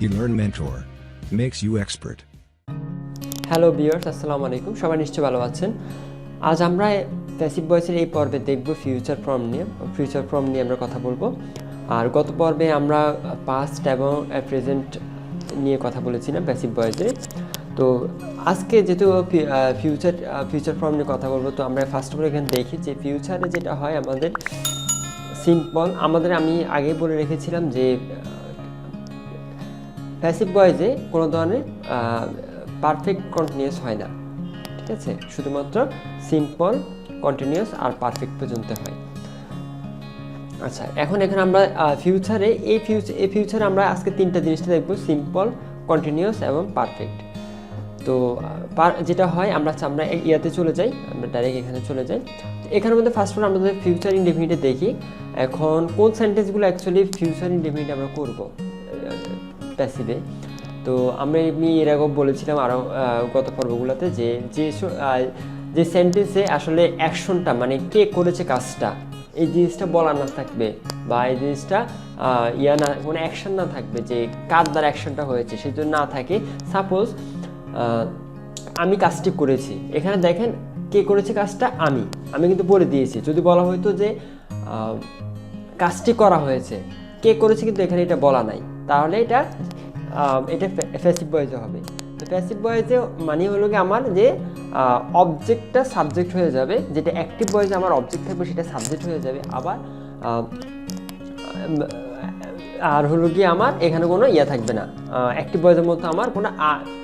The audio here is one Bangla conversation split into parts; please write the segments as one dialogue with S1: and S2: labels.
S1: eLearn mentor makes you expert.
S2: Hello viewers, আসসালামু আলাইকুম। সবাই নিশ্চয়ই ভালো আছেন। আজ আমরা প্যাসিভ ভয়েসের এই পর্বে দেখব ফিউচার ফর্ম নিয়ে আমরা কথা বলবো। আর গত পর্বে আমরা পাস্ট এবং প্রেজেন্ট নিয়ে কথা বলেছিলাম প্যাসিভ ভয়েসে। তো আজকে যেহেতু ফিউচার ফর্ম নিয়ে কথা বলবো, তো আমরা ফার্স্ট অফ অল এখানে দেখি যে ফিউচারে যেটা হয় আমাদের সিম্পল। আমি আগে বলে রেখেছিলাম যে প্যাসিভ ভয়েসে কোনো ধরনের পারফেক্ট কন্টিনিউয়াস হয় না, ঠিক আছে? শুধুমাত্র সিম্পল, কন্টিনিউয়াস আর পারফেক্ট পর্যন্ত হয়। আচ্ছা, এখন এখানে আমরা ফিউচারে এই ফিউচারে আমরা আজকে তিনটা জিনিসটা দেখব: সিম্পল, কন্টিনিউয়াস এবং পারফেক্ট। তো যেটা হয় আমরা ইয়াতে চলে যাই, আমরা ডাইরেক্ট এখানে চলে যাই। এখানের মধ্যে ফার্স্ট অফ অল আমরা যদি ফিউচার ইনডেফিনিটে দেখি, এখন কোন সেন্টেন্সগুলো অ্যাকচুয়ালি ফিউচার ইনডেফিনিট আমরা করব প্যাসিভে। তো আমরা এমনি এর আগেও বলেছিলাম আরও গত পর্বগুলোতে যে সেন্টেন্সে আসলে অ্যাকশনটা, মানে কে করেছে কাজটা, এই জিনিসটা বলা না থাকবে, বা এই জিনিসটা কোনো অ্যাকশন না থাকবে যে কার দ্বারা অ্যাকশনটা হয়েছে সেই জন্য না থাকে। সাপোজ আমি কাজটি করেছি, এখানে দেখেন কে করেছে কাজটা, আমি কিন্তু বলে দিয়েছি। যদি বলা হতো যে কাজটি করা হয়েছে, কে করেছে কিন্তু এখানে এটা বলা নাই, তাহলে এটা প্যাসিভ ভয়েসে হবে। তো প্যাসিভ ভয়েসে মানে হলো কি আমার যে অবজেক্টটা সাবজেক্ট হয়ে যাবে, যেটা অ্যাক্টিভ ভয়েসে আমার অবজেক্ট থাকবে সেটা সাবজেক্ট হয়ে যাবে। আবার আর হলো কি আমার এখানে কোনো থাকবে না, অ্যাক্টিভ ভয়েসের মধ্যে আমার কোনো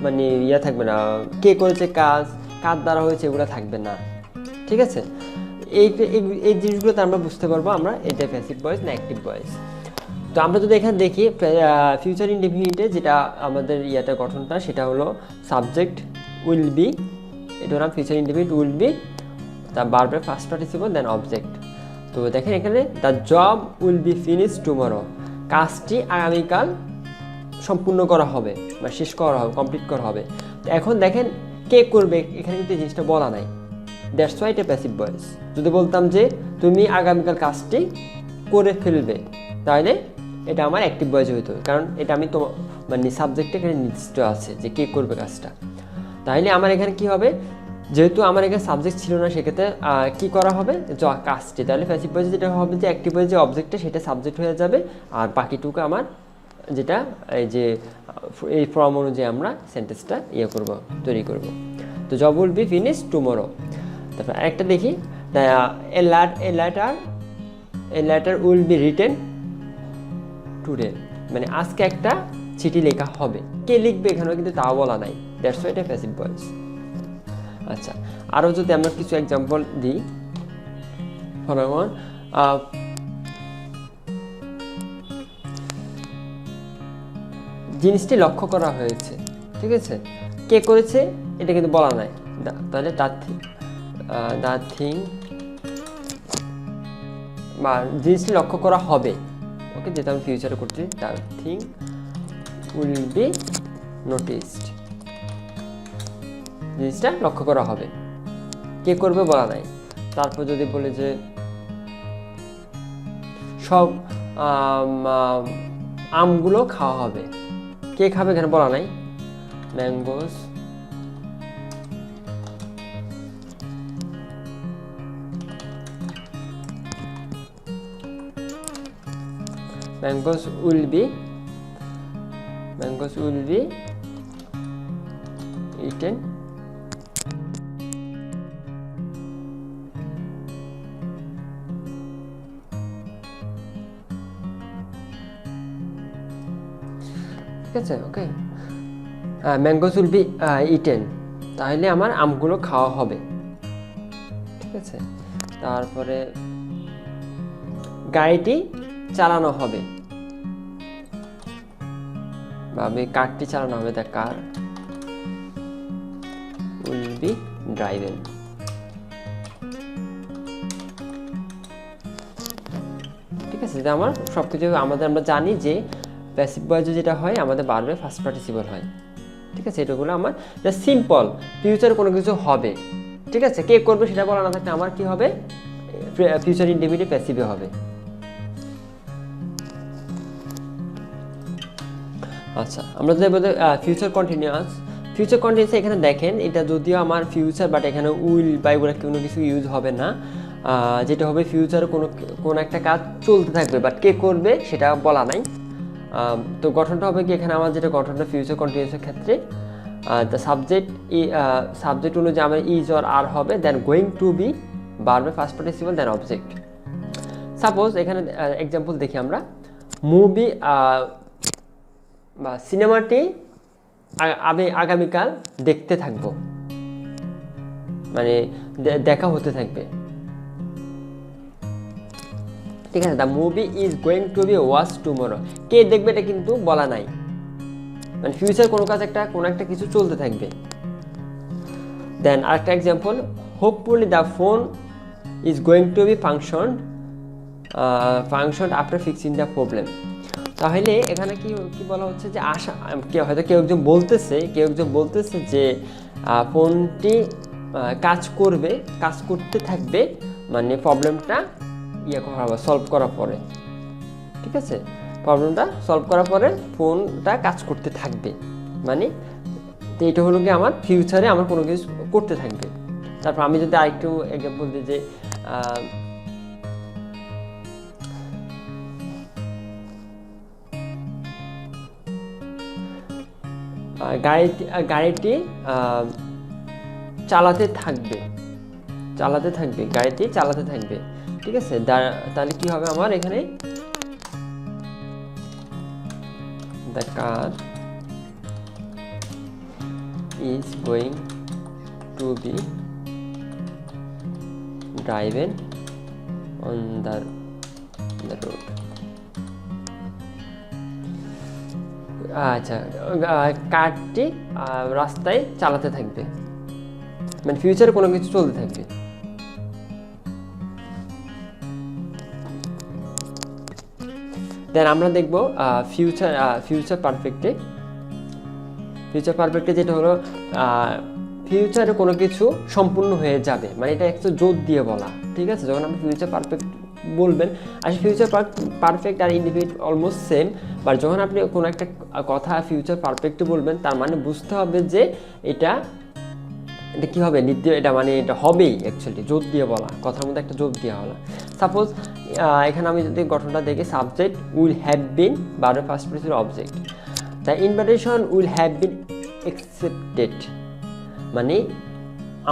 S2: মানে থাকবে না, কে করেছে কাজ, কার দ্বারা হয়েছে, এগুলো থাকবে না, ঠিক আছে? এই জিনিসগুলোতে আমরা বুঝতে পারবো আমরা এটা প্যাসিভ ভয়েস না অ্যাক্টিভ ভয়েস। তো আমরা যদি এখানে দেখি ফিউচার ইনডেফিনিটে যেটা আমাদের গঠনটা, সেটা হলো সাবজেক্ট উইল বি, এটা নাম ফিউচার ইনডেফিনিট উইল বি, তার বারবার ফার্স্ট পার্টিসিপল দেন অবজেক্ট। তো দেখেন এখানে the job will be finish tomorrow, কাজটি আগামীকাল সম্পূর্ণ করা হবে বা শেষ করা হবে, কমপ্লিট করা হবে। তো এখন দেখেন কে করবে, এখানে কিন্তু এই জিনিসটা বলা নাই, দ্যাটস ওয়াই এটা প্যাসিভ ভয়েস। যদি বলতাম যে তুমি আগামীকাল কাজটি করে ফেলবে, তাহলে এটা আমার অ্যাক্টিভ ভয়েস হইতো, কারণ এটা আমি তো মানে সাবজেক্টে এখানে নির্দিষ্ট আছে যে কে করবে কাজটা। তাহলে আমার এখানে কি হবে, যেহেতু আমার এখানে সাবজেক্ট ছিল না, সেক্ষেত্রে কি করা হবে, কাজটি। তাহলে প্যাসিভ ভয়েসে যেটা হবে যে অ্যাক্টিভ ভয়েস যে অবজেক্টটা সেটা সাবজেক্ট হয়ে যাবে, আর বাকিটুকু আমার যেটা এই ফর্ম অনুযায়ী আমরা সেন্টেন্সটা তৈরি করব। তো job will be finish tomorrow. তারপর আরেকটা দেখি, a letter will be written today, মানে আজকে একটা চিঠি লেখা হবে, কে লিখবে এখানেও কিন্তু তাও বলা নাই, দ্যাটস ওয়াই এটা প্যাসিভ ভয়েস। আচ্ছা, আরও যদি আমরা কিছু এক্সাম্পল দিই, জিনিসটি লক্ষ্য করা হয়েছে, ঠিক আছে? কে করেছে এটা কিন্তু বলা নাই, তাহলে দ্য থিং বা জিনিসটি লক্ষ্য করা হবে, ওকে, যেটা আমি ফিউচারে করছি, the thing will be noticed, জিনিসটা লক্ষ্য করা হবে, কে করবে বলা নাই। তারপর যদি বলে যে সব আমগুলো খাওয়া হবে, কে খাবে এখানে বলা নাই, ম্যাঙ্গোস উইল বি ইটেন ঠিক আছে, ওকে। ম্যাঙ্গোস উইল বি ইটেন, তাহলে আমার আমগুলো খাওয়া হবে, ঠিক আছে? তারপরে গাড়িটি চালানো হবে, বা কারটি চালানো হবে, the car will be driven, ঠিক আছে? এটা আমার সবকিছু আমরা জানি যে প্যাসিভ ভয়েসে যেটা হয় আমাদের বারবার ফার্স্ট পার্টিসিপল হয়, ঠিক আছে? এটাগুলো আমার সিম্পল, ফিউচারে কোনো কিছু হবে, ঠিক আছে? কে করবে সেটা বলা না থাকলে আমার কি হবে, ফিউচার ইনডেফিনিট প্যাসিভে হবে। আচ্ছা, আমরা যদি বলি ফিউচার কন্টিনিউয়াস, ফিউচার কন্টিনিউয়াস এখানে দেখেন এটা যদিও আমার ফিউচার, বাট এখানে উইল বা এগুলো কোনো কিছু ইউজ হবে না। যেটা হবে ফিউচারে কোনো একটা কাজ চলতে থাকবে, বাট কে করবে সেটা বলা নাই। তো গঠনটা হবে কি, এখানে আমার যেটা গঠনটা ফিউচার কন্টিনিউয়াসের ক্ষেত্রে দ্য সাবজেক্ট অনুযায়ী আমার ইজ অর আর হবে, then going to be verb first participle, then object. Suppose এখানে এক্সাম্পল দেখি আমরা, মুভি বা সিনেমাটি আমি আগামীকাল দেখতে থাকব, মানে দেখা হতে থাকবে, ঠিক আছে। The movie is going to be watch tomorrow, কে দেখবে এটা কিন্তু বলা নাই, মানে ফিউচার কোনো একটা কিছু চলতে থাকবে। দেন আরেকটা example, hopefully the phone is going to be function after fixing the problem. তাহলে এখানে কি বলা হচ্ছে যে হয়তো কেউ একজন বলতেছে যে ফোনটি কাজ করতে থাকবে, মানে প্রবলেমটা সলভ করার পরে, ঠিক আছে, প্রবলেমটা সলভ করার পরে ফোনটা কাজ করতে থাকবে, মানে তো এটা হলো কি আমার ফিউচারে আমার কোনো কিছু করতে থাকবে। তারপর আমি যদি আরেকটু এক্সাম্পল দিই যে গাড়িটি চালাতে থাকবে, গাড়িটি চালাতে থাকবে, ঠিক আছে। তাহলে কি হবে আমার এখানে, the car is going to be driven on the road. আচ্ছা, কারটি রাস্তায় চালাতে থাকবে, মানে ফিউচারে কোনো কিছু চলতে থাকবে। দেন আমরা দেখব ফিউচার পারফেক্টে যেটা হলো ফিউচারে কোনো কিছু সম্পূর্ণ হয়ে যাবে, মানে এটা একটু জোর দিয়ে বলা, ঠিক আছে। যখন আপনি ফিউচার পারফেক্ট বলবেন, আসলে ফিউচার পারফেক্ট আর ইনডিফিনিট অলমোস্ট সেম, বাট যখন আপনি কোনো একটা কথা ফিউচার পারফেক্টে বলবেন, তার মানে বুঝতে হবে যে এটা কি হবে, এটা মানে এটা হবেই, অ্যাকচুয়ালি জোর দিয়ে বলা, কথার মধ্যে একটা জোর দিয়ে বলা। সাপোজ এখানে আমি যদি গঠনটা দেখি, সাবজেক্ট উইল হ্যাভ বিন বারবার first person object, the invitation will have bin accepted, মানে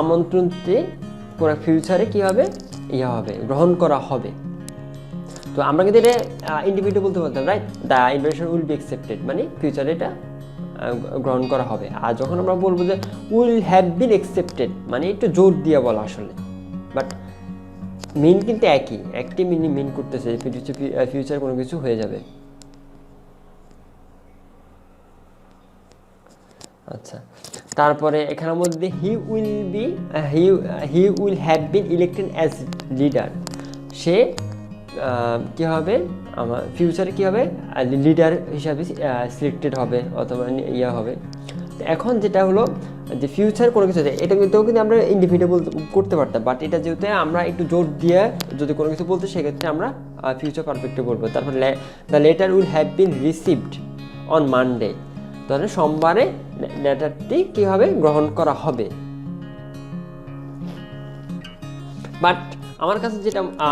S2: আমন্ত্রণটি কোনো ফিউচারে কি হবে, গ্রহণ করা হবে। তো আমরা কিন্তু এটা ইন্ডিভিজুয়াল বলতে পারতাম, right, the invitation will be accepted, মানে ফিউচারে এটা গ্রহণ করা হবে। আর যখন আমরা বলবো যে উইল হ্যাভ বিন অ্যাকসেপ্টেড, মানে একটু জোর দিয়ে বলা আসলে, বাট মিন কিন্তু একটি মিন করতেছে ফিউচার কোনো কিছু হয়ে যাবে। আচ্ছা, তারপরে এখানের মধ্যে he will have been elected as leader, সে কি হবে আমার ফিউচারে কি হবে, লিডার হিসাবে সিলেক্টেড হবে অথবা হবে। এখন যেটা হলো যে ফিউচার কোনো কিছু, এটা কিন্তু আমরা ইন্ডিভিজুয়াল করতে পারতাম, বাট এটা যেহেতু আমরা একটু জোর দিয়ে যদি কোনো কিছু বলতে, সেক্ষেত্রে আমরা ফিউচার পারফেক্টে বলবো। তারপর the letter will have bin received on Monday, তাহলে সোমবারে লেটারটি কি হবে, গ্রহণ করা হবে। বাট আমার কাছে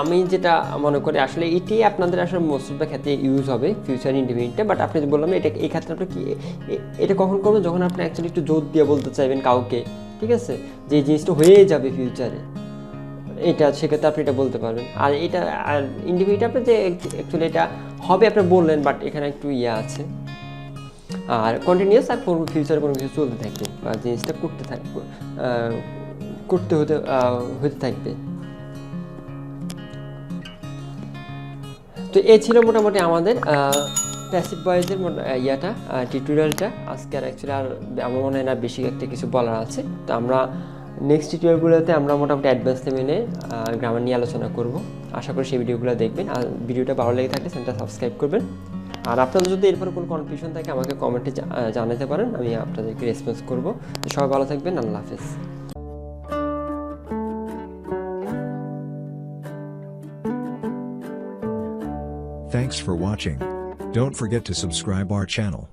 S2: আমি যেটা মনে করি আসলে এটি আপনাদের আসলে মোস্ট অফ দ্য ক্ষেত্রে ইউজ হবে ফিউচার ইন্ডিফিনিটে, বাট আপনি যে বললাম এটা এই ক্ষেত্রে আপনি কি এটা কখন করবেন, যখন আপনি অ্যাকচুয়ালি একটু জোর দিয়ে বলতে চাইবেন কাউকে, ঠিক আছে, যে এই জিনিসটা হয়ে যাবে ফিউচারে, এটা সেক্ষেত্রে আপনি এটা বলতে পারবেন। আর এটা আর ইন্ডিফিনিটে আপনি যে অ্যাকচুয়ালি এটা হবে আপনি বললেন, বাট এখানে একটু আছে। আর কন্টিনিউয়াস আর ফিউচারে কোনো কিছু চলতে থাকবে বা জিনিসটা হতে থাকবে। তো এই ছিল মোটামুটি আমাদের প্যাসিভ ভয়েসের টিউটোরিয়ালটা আজকে। আর অ্যাকচুয়ালি আর আমার মনে হয় না বেশি একটা কিছু বলার আছে। তো আমরা নেক্সট টিউটোরিয়ালগুলোতে আমরা মোটামুটি অ্যাডভান্স লেভেলে গ্রামার নিয়ে আলোচনা করব। আশা করি সেই ভিডিওগুলো দেখবেন। আর ভিডিওটা ভালো লেগে থাকলে চ্যানেলটা সাবস্ক্রাইব করবেন। আর আপনাদের যদি এরপরে কোনো কনফিউশন থাকে আমাকে কমেন্টে জানাতে পারেন, আমি আপনাদেরকে রেসপন্স করব। সবাই ভালো থাকবেন, আল্লাহ হাফেজ।
S1: Thanks for watching. Don't forget to subscribe our channel.